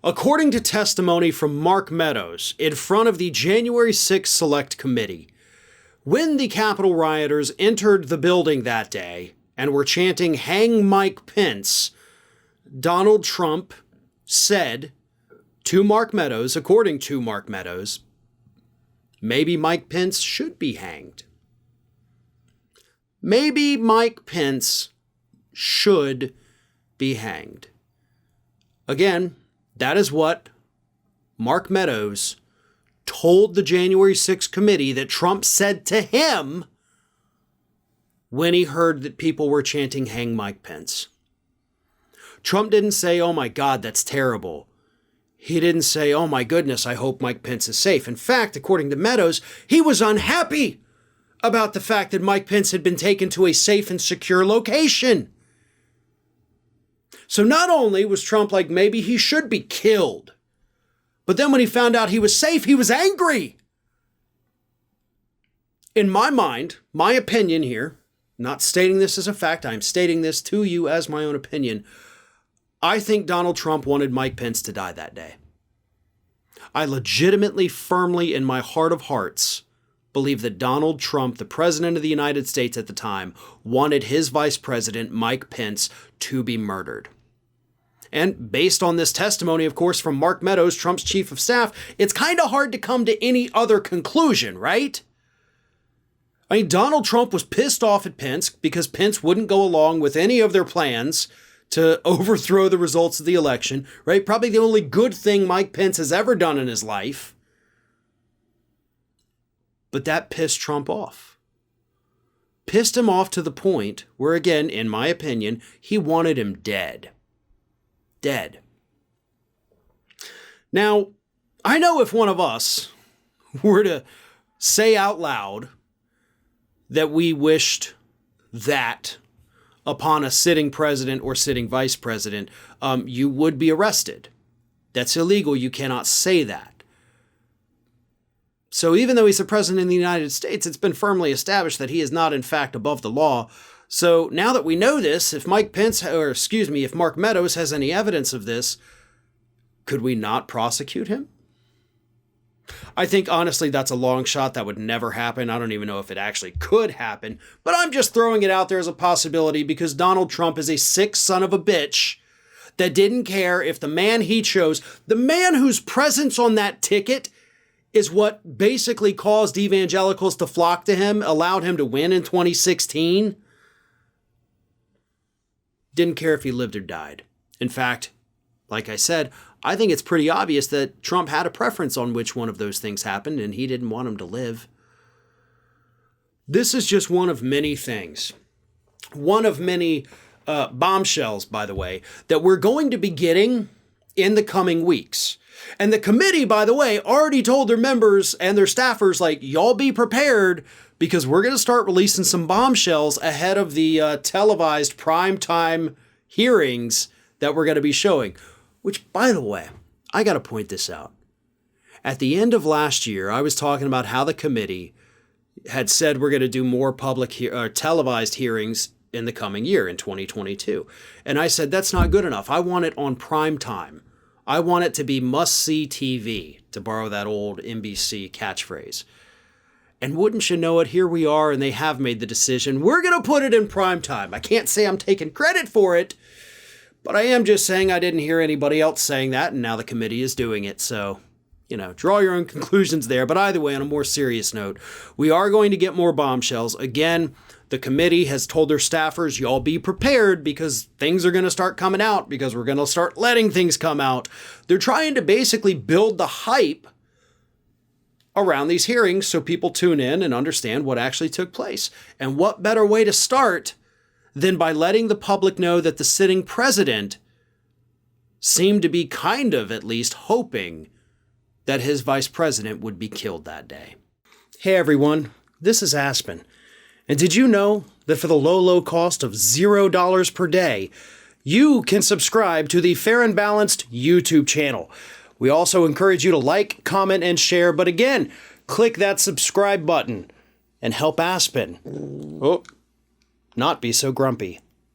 According to testimony from Mark Meadows in front of the January 6th Select Committee, when the Capitol Rioters entered the building that day and were chanting "Hang Mike Pence," Donald Trump said to Mark Meadows, according to Mark Meadows, maybe Mike Pence should be hanged. Maybe Mike Pence should be hanged. Again, that is what Mark Meadows told the January 6th committee that Trump said to him when he heard that people were chanting "Hang Mike Pence." Trump didn't say, "Oh my God, that's terrible." He didn't say, "Oh my goodness, I hope Mike Pence is safe." In fact, according to Meadows, he was unhappy about the fact that Mike Pence had been taken to a safe and secure location. So not only was Trump like, maybe he should be killed, but then when he found out he was safe, he was angry. In my mind, my opinion here, not stating this as a fact, I'm stating this to you as my own opinion, I think Donald Trump wanted Mike Pence to die that day. I legitimately, firmly, in my heart of hearts, believe that Donald Trump, the president of the United States at the time, wanted his vice president, Mike Pence, to be murdered. And based on this testimony, of course, from Mark Meadows, Trump's chief of staff, it's kind of hard to come to any other conclusion, right? I mean, Donald Trump was pissed off at Pence because Pence wouldn't go along with any of their plans to overthrow the results of the election, right? Probably the only good thing Mike Pence has ever done in his life. But that pissed Trump off. Pissed him off to the point where, again, in my opinion, he wanted him dead. Dead. Now, I know if one of us were to say out loud that we wished that upon a sitting president or sitting vice president, you would be arrested. That's illegal. You cannot say that. So even though he's the president of the United States, it's been firmly established that he is not, in fact, above the law. So now that we know this, if Mark Meadows has any evidence of this, could we not prosecute him? I think, honestly, that's a long shot. That would never happen. I don't even know if it actually could happen, but I'm just throwing it out there as a possibility because Donald Trump is a sick son of a bitch that didn't care if the man he chose, the man whose presence on that ticket is what basically caused evangelicals to flock to him, allowed him to win in 2016. Didn't care if he lived or died. In fact, like I said, I think it's pretty obvious that Trump had a preference on which one of those things happened, and he didn't want him to live. This is just one of many things. One of many bombshells, by the way, that we're going to be getting in the coming weeks. And the committee, by the way, already told their members and their staffers, like, y'all be prepared because we're going to start releasing some bombshells ahead of the televised primetime hearings that we're going to be showing. Which, by the way, I got to point this out. At the end of last year, I was talking about how the committee had said we're going to do more public televised hearings in the coming year, in 2022. And I said, that's not good enough. I want it on prime time. I want it to be must-see TV, to borrow that old NBC catchphrase. And wouldn't you know it, here we are, and they have made the decision. We're going to put it in prime time. I can't say I'm taking credit for it, but I am just saying I didn't hear anybody else saying that, and now the committee is doing it. So, draw your own conclusions there. But either way, on a more serious note, we are going to get more bombshells. Again, the committee has told their staffers, y'all be prepared because things are going to start coming out because we're going to start letting things come out. They're trying to basically build the hype around these hearings so people tune in and understand what actually took place. And what better way to start than by letting the public know that the sitting president seemed to be kind of at least hoping that his vice president would be killed that day. Hey everyone, this is Aspen. And did you know that for the low cost of $0 per day, you can subscribe to the Fair and Balanced YouTube channel? We also encourage you to like, comment, and share. But again, click that subscribe button and help Aspen not be so grumpy.